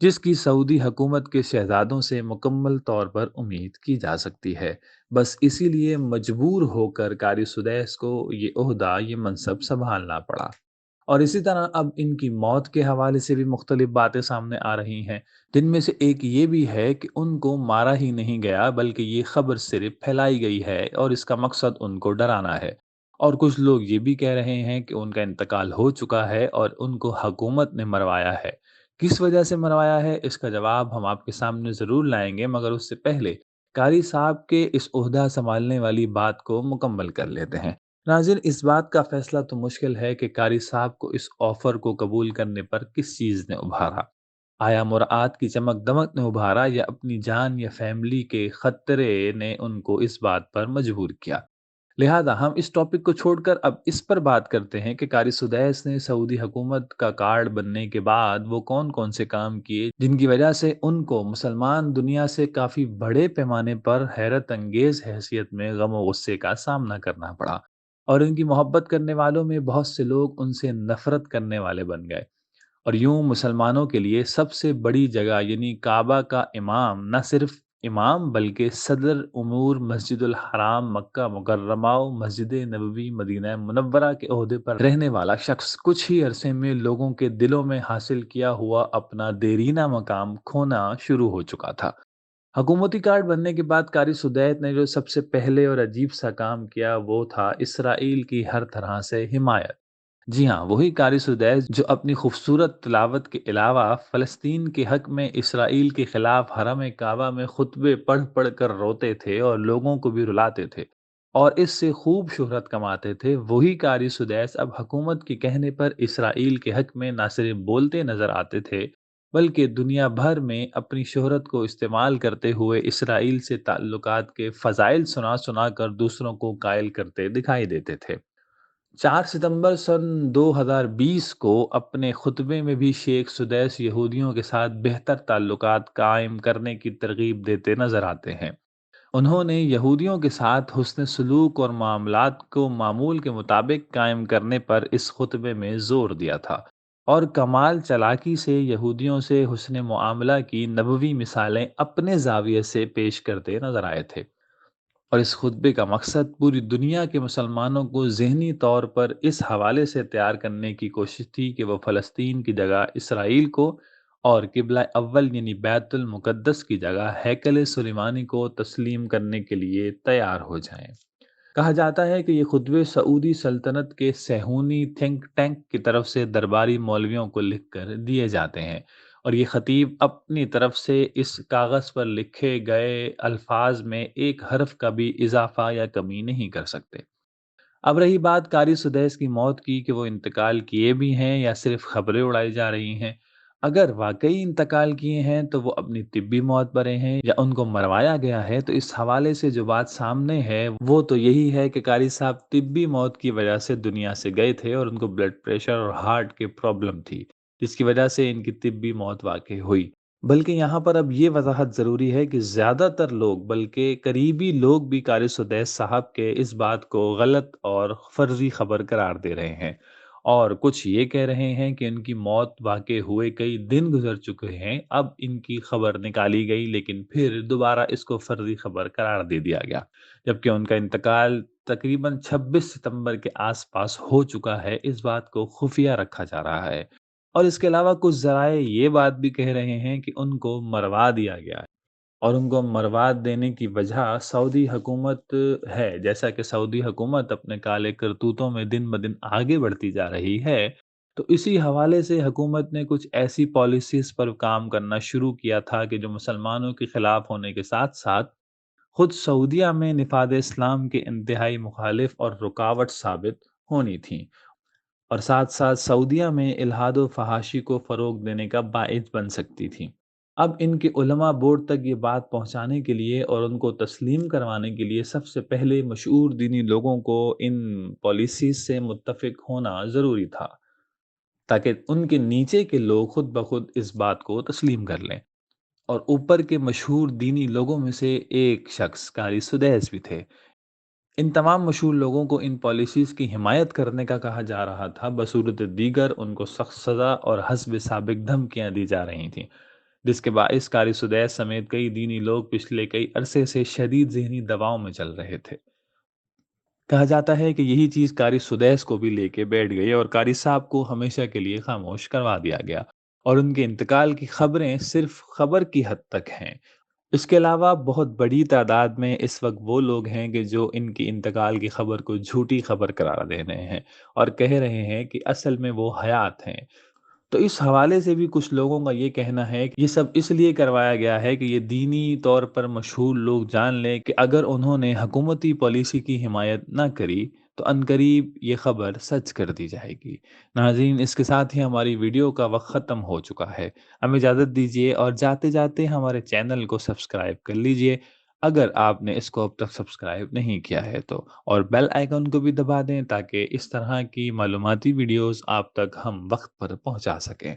جس کی سعودی حکومت کے شہزادوں سے مکمل طور پر امید کی جا سکتی ہے۔ بس اسی لیے مجبور ہو کر قاری سدیس کو یہ عہدہ، یہ منصب سنبھالنا پڑا۔ اور اسی طرح اب ان کی موت کے حوالے سے بھی مختلف باتیں سامنے آ رہی ہیں، جن میں سے ایک یہ بھی ہے کہ ان کو مارا ہی نہیں گیا، بلکہ یہ خبر صرف پھیلائی گئی ہے اور اس کا مقصد ان کو ڈرانا ہے۔ اور کچھ لوگ یہ بھی کہہ رہے ہیں کہ ان کا انتقال ہو چکا ہے اور ان کو حکومت نے مروایا ہے۔ کس وجہ سے مروایا ہے، اس کا جواب ہم آپ کے سامنے ضرور لائیں گے، مگر اس سے پہلے قاری صاحب کے اس عہدہ سنبھالنے والی بات کو مکمل کر لیتے ہیں۔ ناظرین، اس بات کا فیصلہ تو مشکل ہے کہ قاری صاحب کو اس آفر کو قبول کرنے پر کس چیز نے ابھارا۔ آیا مراعات کی چمک دمک نے ابھارا، یا اپنی جان یا فیملی کے خطرے نے ان کو اس بات پر مجبور کیا؟ لہذا ہم اس ٹاپک کو چھوڑ کر اب اس پر بات کرتے ہیں کہ قاری سدیس نے سعودی حکومت کا کارڈ بننے کے بعد وہ کون کون سے کام کیے جن کی وجہ سے ان کو مسلمان دنیا سے کافی بڑے پیمانے پر حیرت انگیز حیثیت میں غم و غصے کا سامنا کرنا پڑا، اور ان کی محبت کرنے والوں میں بہت سے لوگ ان سے نفرت کرنے والے بن گئے۔ اور یوں مسلمانوں کے لیے سب سے بڑی جگہ یعنی کعبہ کا امام نہ صرف امام بلکہ صدر امور مسجد الحرام مکہ مکرمہ و مسجد نبوی مدینہ منورہ کے عہدے پر رہنے والا شخص کچھ ہی عرصے میں لوگوں کے دلوں میں حاصل کیا ہوا اپنا دیرینہ مقام کھونا شروع ہو چکا تھا۔ حکومتی کارڈ بننے کے بعد قاری سدیت نے جو سب سے پہلے اور عجیب سا کام کیا وہ تھا اسرائیل کی ہر طرح سے حمایت۔ جی ہاں، وہی قاری سدیس جو اپنی خوبصورت تلاوت کے علاوہ فلسطین کے حق میں اسرائیل کے خلاف حرم کعبہ میں خطبے پڑھ پڑھ کر روتے تھے اور لوگوں کو بھی رلاتے تھے اور اس سے خوب شہرت کماتے تھے، وہی قاری سدیس اب حکومت کے کہنے پر اسرائیل کے حق میں نہ صرف بولتے نظر آتے تھے بلکہ دنیا بھر میں اپنی شہرت کو استعمال کرتے ہوئے اسرائیل سے تعلقات کے فضائل سنا سنا کر دوسروں کو قائل کرتے دکھائی دیتے تھے۔ 4 ستمبر سن 2020 کو اپنے خطبے میں بھی شیخ سدیس یہودیوں کے ساتھ بہتر تعلقات قائم کرنے کی ترغیب دیتے نظر آتے ہیں۔ انہوں نے یہودیوں کے ساتھ حسن سلوک اور معاملات کو معمول کے مطابق قائم کرنے پر اس خطبے میں زور دیا تھا، اور کمال چلاکی سے یہودیوں سے حسن معاملہ کی نبوی مثالیں اپنے زاویے سے پیش کرتے نظر آئے تھے۔ اور اس خطبے کا مقصد پوری دنیا کے مسلمانوں کو ذہنی طور پر اس حوالے سے تیار کرنے کی کوشش تھی کہ وہ فلسطین کی جگہ اسرائیل کو اور قبلہ اول یعنی بیت المقدس کی جگہ ہیکل سلیمانی کو تسلیم کرنے کے لیے تیار ہو جائیں۔ کہا جاتا ہے کہ یہ خطبے سعودی سلطنت کے صہیونی تھنک ٹینک کی طرف سے درباری مولویوں کو لکھ کر دیے جاتے ہیں، اور یہ خطیب اپنی طرف سے اس کاغذ پر لکھے گئے الفاظ میں ایک حرف کا بھی اضافہ یا کمی نہیں کر سکتے۔ اب رہی بات قاری سدیس کی موت کی کہ وہ انتقال کیے بھی ہیں یا صرف خبریں اڑائی جا رہی ہیں۔ اگر واقعی انتقال کیے ہیں تو وہ اپنی طبی موت برے ہیں یا ان کو مروایا گیا ہے، تو اس حوالے سے جو بات سامنے ہے وہ تو یہی ہے کہ قاری صاحب طبی موت کی وجہ سے دنیا سے گئے تھے اور ان کو بلڈ پریشر اور ہارٹ کی پرابلم تھی، جس کی وجہ سے ان کی طبی موت واقع ہوئی۔ بلکہ یہاں پر اب یہ وضاحت ضروری ہے کہ زیادہ تر لوگ بلکہ قریبی لوگ بھی قاری سدیس صاحب کے اس بات کو غلط اور فرضی خبر قرار دے رہے ہیں، اور کچھ یہ کہہ رہے ہیں کہ ان کی موت واقع ہوئے کئی دن گزر چکے ہیں، اب ان کی خبر نکالی گئی لیکن پھر دوبارہ اس کو فرضی خبر قرار دے دیا گیا، جبکہ ان کا انتقال تقریباً 26 ستمبر کے آس پاس ہو چکا ہے۔ اس بات کو خفیہ رکھا جا رہا ہے، اور اس کے علاوہ کچھ ذرائع یہ بات بھی کہہ رہے ہیں کہ ان کو مروا دیا گیا ہے، اور ان کو مروا دینے کی وجہ سعودی حکومت ہے۔ جیسا کہ سعودی حکومت اپنے کالے کرتوتوں میں دن بدن آگے بڑھتی جا رہی ہے، تو اسی حوالے سے حکومت نے کچھ ایسی پالیسیز پر کام کرنا شروع کیا تھا کہ جو مسلمانوں کے خلاف ہونے کے ساتھ ساتھ خود سعودیہ میں نفاذ اسلام کے انتہائی مخالف اور رکاوٹ ثابت ہونی تھیں، اور ساتھ ساتھ سعودیہ میں الحاد و فحاشی کو فروغ دینے کا باعث بن سکتی تھی۔ اب ان کے علماء بورڈ تک یہ بات پہنچانے کے لیے اور ان کو تسلیم کروانے کے لیے سب سے پہلے مشہور دینی لوگوں کو ان پالیسیز سے متفق ہونا ضروری تھا، تاکہ ان کے نیچے کے لوگ خود بخود اس بات کو تسلیم کر لیں۔ اور اوپر کے مشہور دینی لوگوں میں سے ایک شخص قاری سدیس بھی تھے۔ ان تمام مشہور لوگوں کو ان پالیسیز کی حمایت کرنے کا کہا جا رہا تھا، بصورت دیگر ان کو سخت سزا اور حسب سابق دھمکیاں دی جا رہی تھیں۔ جس کے باعث قاری سدیس سمیت کئی دینی لوگ پچھلے کئی عرصے سے شدید ذہنی دباؤ میں چل رہے تھے۔ کہا جاتا ہے کہ یہی چیز قاری سدیس کو بھی لے کے بیٹھ گئی اور قاری صاحب کو ہمیشہ کے لیے خاموش کروا دیا گیا، اور ان کے انتقال کی خبریں صرف خبر کی حد تک ہیں۔ اس کے علاوہ بہت بڑی تعداد میں اس وقت وہ لوگ ہیں کہ جو ان کی انتقال کی خبر کو جھوٹی خبر قرار دے رہے ہیں اور کہہ رہے ہیں کہ اصل میں وہ حیات ہیں۔ تو اس حوالے سے بھی کچھ لوگوں کا یہ کہنا ہے کہ یہ سب اس لیے کروایا گیا ہے کہ یہ دینی طور پر مشہور لوگ جان لیں کہ اگر انہوں نے حکومتی پالیسی کی حمایت نہ کری تو عنقریب یہ خبر سچ کر دی جائے گی۔ ناظرین، اس کے ساتھ ہی ہماری ویڈیو کا وقت ختم ہو چکا ہے۔ ہمیں اجازت دیجیے اور جاتے جاتے ہمارے چینل کو سبسکرائب کر لیجیے اگر آپ نے اس کو اب تک سبسکرائب نہیں کیا ہے تو، اور بیل آئیکن کو بھی دبا دیں تاکہ اس طرح کی معلوماتی ویڈیوز آپ تک ہم وقت پر پہنچا سکیں۔